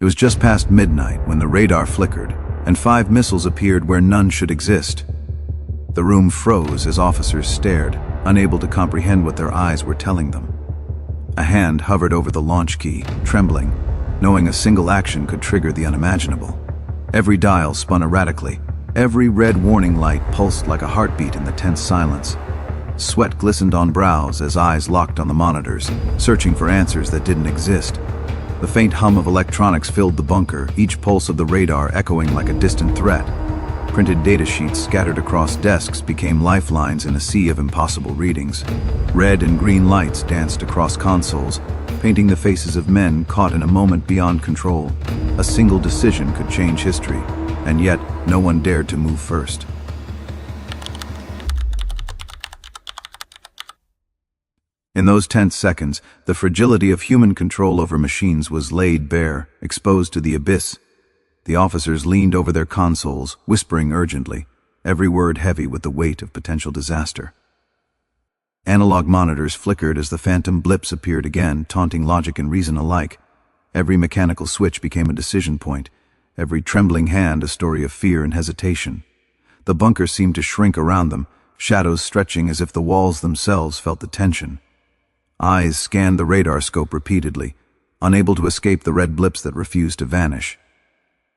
It was just past midnight when the radar flickered, and 5 missiles appeared where none should exist. The room froze as officers stared, unable to comprehend what their eyes were telling them. A hand hovered over the launch key, trembling, knowing a single action could trigger the unimaginable. Every dial spun erratically. Every red warning light pulsed like a heartbeat in the tense silence. Sweat glistened on brows as eyes locked on the monitors, searching for answers that didn't exist. The faint hum of electronics filled the bunker, each pulse of the radar echoing like a distant threat. Printed data sheets scattered across desks became lifelines in a sea of impossible readings. Red and green lights danced across consoles, painting the faces of men caught in a moment beyond control. A single decision could change history, and yet no one dared to move first. In those tense seconds, the fragility of human control over machines was laid bare, exposed to the abyss. The officers leaned over their consoles, whispering urgently, every word heavy with the weight of potential disaster. Analog monitors flickered as the phantom blips appeared again, taunting logic and reason alike. Every mechanical switch became a decision point, every trembling hand a story of fear and hesitation. The bunker seemed to shrink around them, shadows stretching as if the walls themselves felt the tension. Eyes scanned the radar scope repeatedly, unable to escape the red blips that refused to vanish.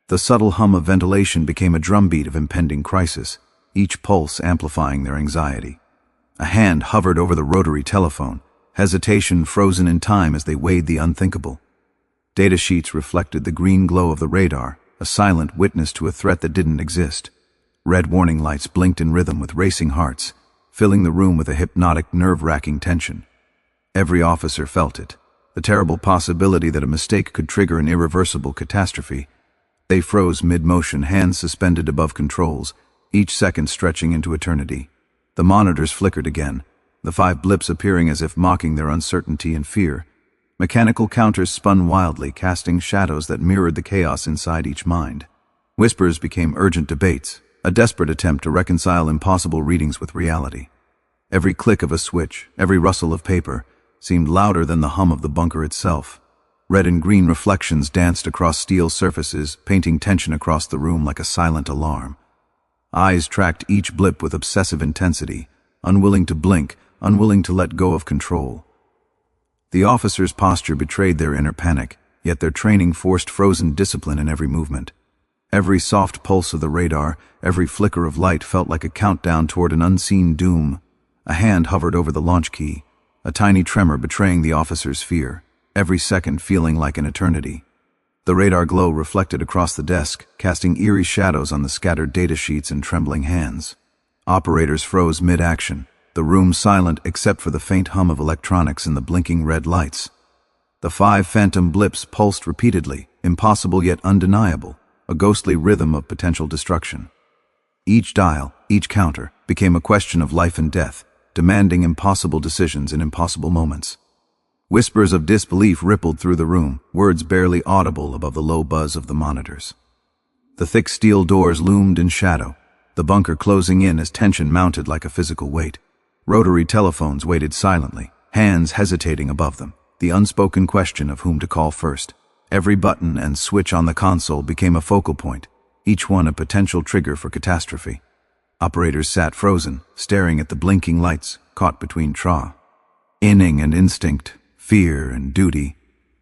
The subtle hum of ventilation became a drumbeat of impending crisis, each pulse amplifying their anxiety. A hand hovered over the rotary telephone, hesitation frozen in time as they weighed the unthinkable. Data sheets reflected the green glow of the radar, a silent witness to a threat that didn't exist. Red warning lights blinked in rhythm with racing hearts, filling the room with a hypnotic, nerve-wracking tension. Every officer felt it, the terrible possibility that a mistake could trigger an irreversible catastrophe. They froze mid-motion, hands suspended above controls, each second stretching into eternity. The monitors flickered again, the 5 blips appearing as if mocking their uncertainty and fear. Mechanical counters spun wildly, casting shadows that mirrored the chaos inside each mind. Whispers became urgent debates, a desperate attempt to reconcile impossible readings with reality. Every click of a switch, every rustle of paper, seemed louder than the hum of the bunker itself. Red and green reflections danced across steel surfaces, painting tension across the room like a silent alarm. Eyes tracked each blip with obsessive intensity, unwilling to blink, unwilling to let go of control. The officers' posture betrayed their inner panic, yet their training forced frozen discipline in every movement. Every soft pulse of the radar, every flicker of light felt like a countdown toward an unseen doom. A hand hovered over the launch key, a tiny tremor betraying the officers' fear, every second feeling like an eternity. The radar glow reflected across the desk, casting eerie shadows on the scattered data sheets and trembling hands. Operators froze mid-action, the room silent except for the faint hum of electronics and the blinking red lights. The 5 phantom blips pulsed repeatedly, impossible yet undeniable, a ghostly rhythm of potential destruction. Each dial, each counter, became a question of life and death, demanding impossible decisions in impossible moments. Whispers of disbelief rippled through the room, words barely audible above the low buzz of the monitors. The thick steel doors loomed in shadow, the bunker closing in as tension mounted like a physical weight. Rotary telephones waited silently, hands hesitating above them, the unspoken question of whom to call first. Every button and switch on the console became a focal point, each one a potential trigger for catastrophe. Operators sat frozen, staring at the blinking lights, caught between inning and instinct, fear and duty.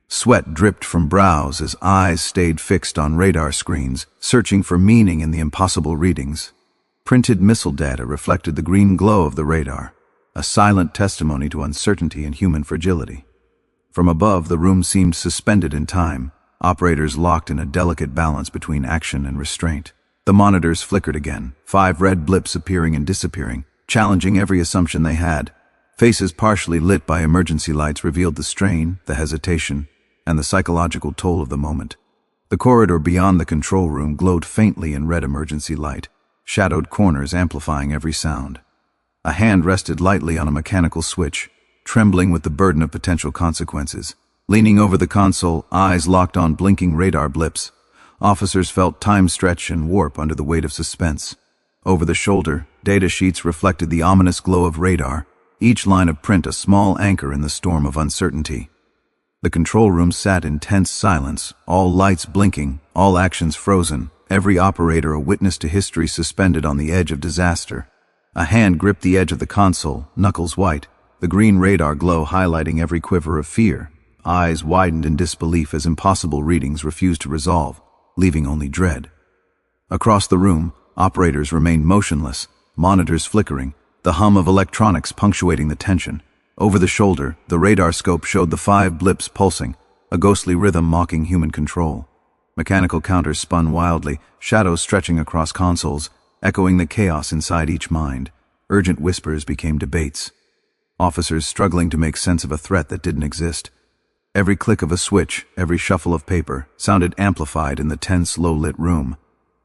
Sweat dripped from brows as eyes stayed fixed on radar screens, searching for meaning in the impossible readings. Printed missile data reflected the green glow of the radar, a silent testimony to uncertainty and human fragility. From above, the room seemed suspended in time, operators locked in a delicate balance between action and restraint. The monitors flickered again, 5 red blips appearing and disappearing, challenging every assumption they had. Faces partially lit by emergency lights revealed the strain, the hesitation, and the psychological toll of the moment. The corridor beyond the control room glowed faintly in red emergency light, shadowed corners amplifying every sound. A hand rested lightly on a mechanical switch, trembling with the burden of potential consequences. Leaning over the console, eyes locked on blinking radar blips, officers felt time stretch and warp under the weight of suspense. Over the shoulder, data sheets reflected the ominous glow of radar, each line of print a small anchor in the storm of uncertainty. The control room sat in tense silence, all lights blinking, all actions frozen, every operator a witness to history suspended on the edge of disaster. A hand gripped the edge of the console, knuckles white, the green radar glow highlighting every quiver of fear. Eyes widened in disbelief as impossible readings refused to resolve, leaving only dread. Across the room, operators remained motionless, monitors flickering, the hum of electronics punctuating the tension. Over the shoulder, the radar scope showed the 5 blips pulsing, a ghostly rhythm mocking human control. Mechanical counters spun wildly, shadows stretching across consoles, echoing the chaos inside each mind. Urgent whispers became debates. Officers struggling to make sense of a threat that didn't exist. Every click of a switch, every shuffle of paper, sounded amplified in the tense, low-lit room.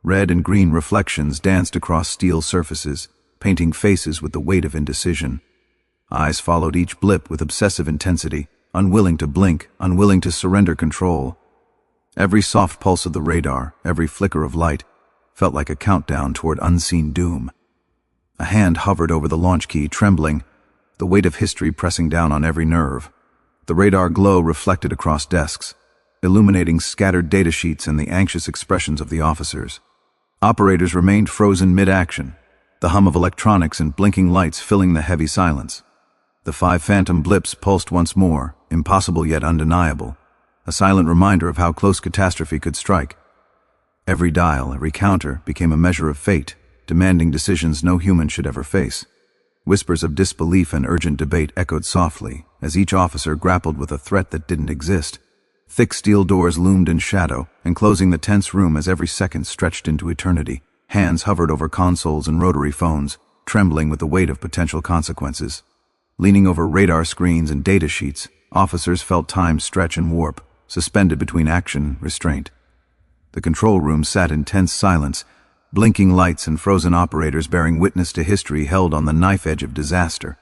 Red and green reflections danced across steel surfaces, painting faces with the weight of indecision. Eyes followed each blip with obsessive intensity, unwilling to blink, unwilling to surrender control. Every soft pulse of the radar, every flicker of light, felt like a countdown toward unseen doom. A hand hovered over the launch key, trembling, the weight of history pressing down on every nerve. The radar glow reflected across desks, illuminating scattered datasheets and the anxious expressions of the officers. Operators remained frozen mid-action, the hum of electronics and blinking lights filling the heavy silence. The 5 phantom blips pulsed once more, impossible yet undeniable, a silent reminder of how close catastrophe could strike. Every dial, every counter, became a measure of fate, demanding decisions no human should ever face. Whispers of disbelief and urgent debate echoed softly, as each officer grappled with a threat that didn't exist. Thick steel doors loomed in shadow, enclosing the tense room as every second stretched into eternity. Hands hovered over consoles and rotary phones, trembling with the weight of potential consequences. Leaning over radar screens and data sheets, officers felt time stretch and warp, suspended between action and restraint. The control room sat in tense silence, blinking lights and frozen operators bearing witness to history held on the knife edge of disaster.